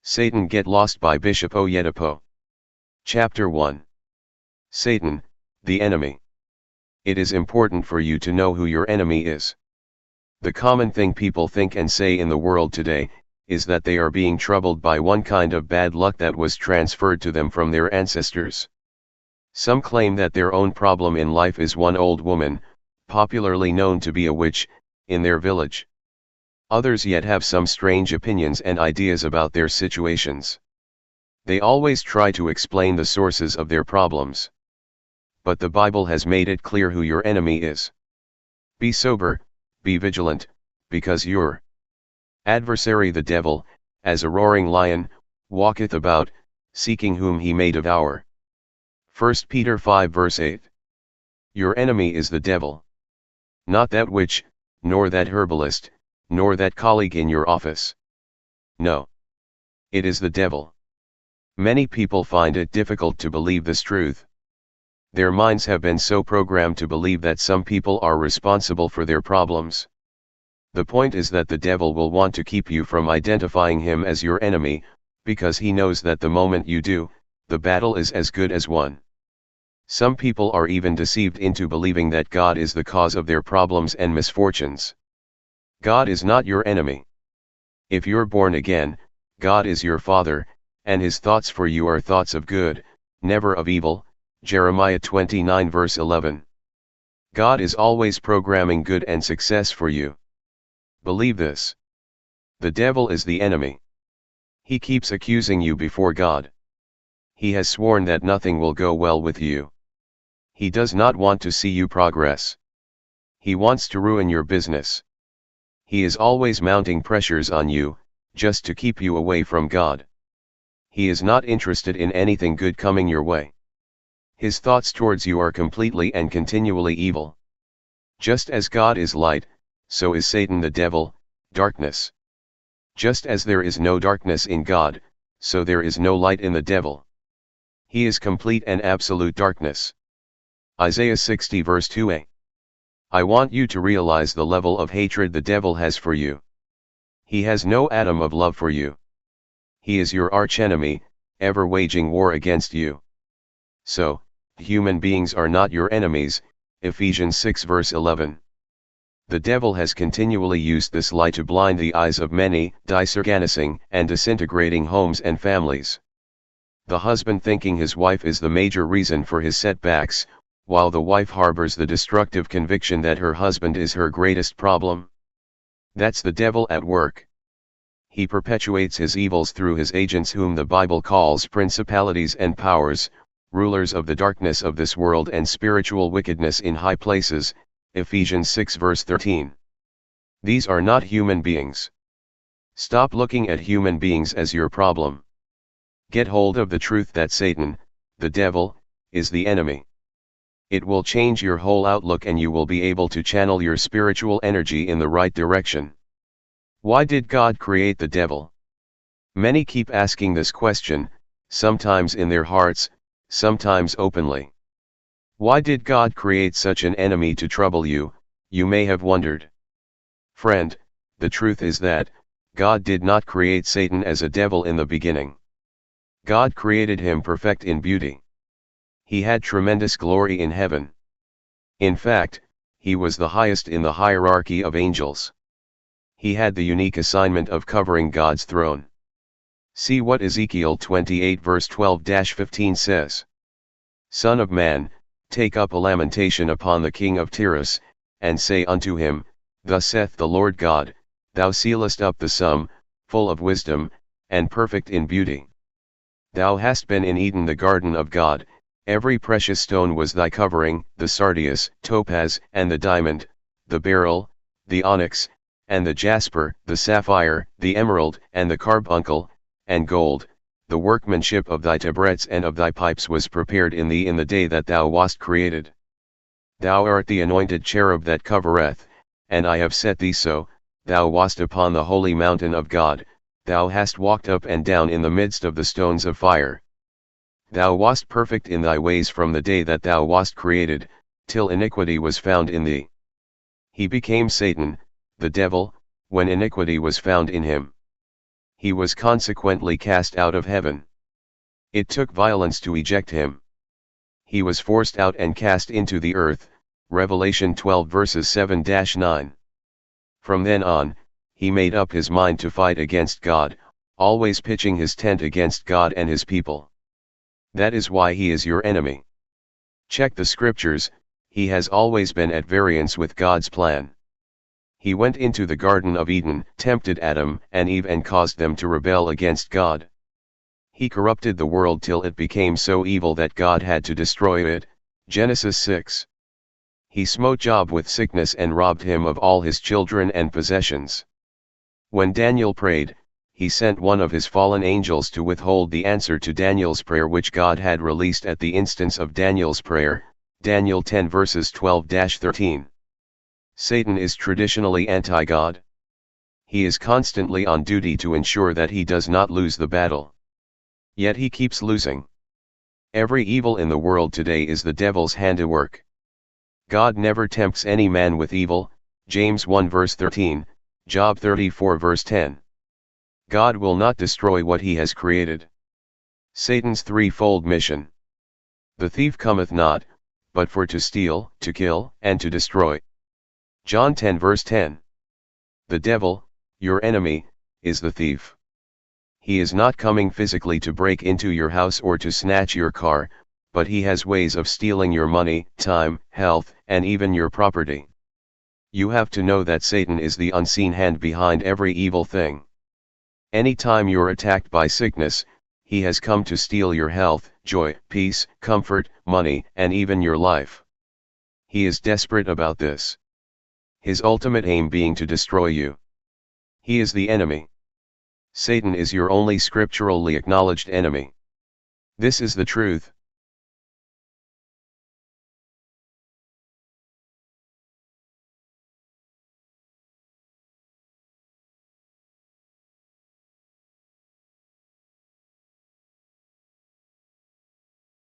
Satan Get Lost by Bishop Oyedepo. Chapter 1. Satan, the enemy. It is important for you to know who your enemy is. The common thing people think and say in the world today, is that they are being troubled by one kind of bad luck that was transferred to them from their ancestors. Some claim that their own problem in life is one old woman, popularly known to be a witch, in their village. Others yet have some strange opinions and ideas about their situations. They always try to explain the sources of their problems. But the Bible has made it clear who your enemy is. Be sober, be vigilant, because your adversary the devil, as a roaring lion, walketh about, seeking whom he may devour. 1 Peter 5 verse 8. Your enemy is the devil. Not that witch, nor that herbalist, nor that colleague in your office. No. It is the devil. Many people find it difficult to believe this truth. Their minds have been so programmed to believe that some people are responsible for their problems. The point is that the devil will want to keep you from identifying him as your enemy, because he knows that the moment you do, the battle is as good as won. Some people are even deceived into believing that God is the cause of their problems and misfortunes. God is not your enemy. If you're born again, God is your Father, and his thoughts for you are thoughts of good, never of evil. Jeremiah 29 verse 11. God is always programming good and success for you. Believe this. The devil is the enemy. He keeps accusing you before God. He has sworn that nothing will go well with you. He does not want to see you progress. He wants to ruin your business. He is always mounting pressures on you, just to keep you away from God. He is not interested in anything good coming your way. His thoughts towards you are completely and continually evil. Just as God is light, so is Satan the devil, darkness. Just as there is no darkness in God, so there is no light in the devil. He is complete and absolute darkness. Isaiah 60 verse 2a. I want you to realize the level of hatred the devil has for you. He has no atom of love for you. He is your archenemy, ever waging war against you. So, human beings are not your enemies, Ephesians 6 verse 11. The devil has continually used this lie to blind the eyes of many, disorganizing and disintegrating homes and families. The husband thinking his wife is the major reason for his setbacks, while the wife harbors the destructive conviction that her husband is her greatest problem. That's the devil at work. He perpetuates his evils through his agents whom the Bible calls principalities and powers, rulers of the darkness of this world and spiritual wickedness in high places, Ephesians 6 verse 13. These are not human beings. Stop looking at human beings as your problem. Get hold of the truth that Satan, the devil, is the enemy. It will change your whole outlook and you will be able to channel your spiritual energy in the right direction. Why did God create the devil? Many keep asking this question, sometimes in their hearts, sometimes openly. Why did God create such an enemy to trouble you, you may have wondered. Friend, the truth is that, God did not create Satan as a devil in the beginning. God created him perfect in beauty. He had tremendous glory in heaven. In fact, he was the highest in the hierarchy of angels. He had the unique assignment of covering God's throne. See what Ezekiel 28 verse 12-15 says. Son of man, take up a lamentation upon the king of Tyrus, and say unto him, Thus saith the Lord God, Thou sealest up the sum, full of wisdom, and perfect in beauty. Thou hast been in Eden the garden of God. Every precious stone was thy covering, the sardius, topaz, and the diamond, the beryl, the onyx, and the jasper, the sapphire, the emerald, and the carbuncle, and gold. The workmanship of thy tabrets and of thy pipes was prepared in thee in the day that thou wast created. Thou art the anointed cherub that covereth, and I have set thee so. Thou wast upon the holy mountain of God, thou hast walked up and down in the midst of the stones of fire. Thou wast perfect in thy ways from the day that thou wast created, till iniquity was found in thee. He became Satan, the devil, when iniquity was found in him. He was consequently cast out of heaven. It took violence to eject him. He was forced out and cast into the earth, Revelation 12 verses 7-9. From then on, he made up his mind to fight against God, always pitching his tent against God and his people. That is why he is your enemy. Check the scriptures, he has always been at variance with God's plan. He went into the Garden of Eden, tempted Adam and Eve and caused them to rebel against God. He corrupted the world till it became so evil that God had to destroy it, Genesis 6. He smote Job with sickness and robbed him of all his children and possessions. When Daniel prayed, he sent one of his fallen angels to withhold the answer to Daniel's prayer which God had released at the instance of Daniel's prayer, Daniel 10 verses 12-13. Satan is traditionally anti-God. He is constantly on duty to ensure that he does not lose the battle. Yet he keeps losing. Every evil in the world today is the devil's handiwork. God never tempts any man with evil, James 1 verse 13, Job 34 verse 10. God will not destroy what he has created. Satan's threefold mission. The thief cometh not, but for to steal, to kill, and to destroy. John 10 verse 10. The devil, your enemy, is the thief. He is not coming physically to break into your house or to snatch your car, but he has ways of stealing your money, time, health, and even your property. You have to know that Satan is the unseen hand behind every evil thing. Anytime you're attacked by sickness, he has come to steal your health, joy, peace, comfort, money, and even your life. He is desperate about this. His ultimate aim being to destroy you. He is the enemy. Satan is your only scripturally acknowledged enemy. This is the truth.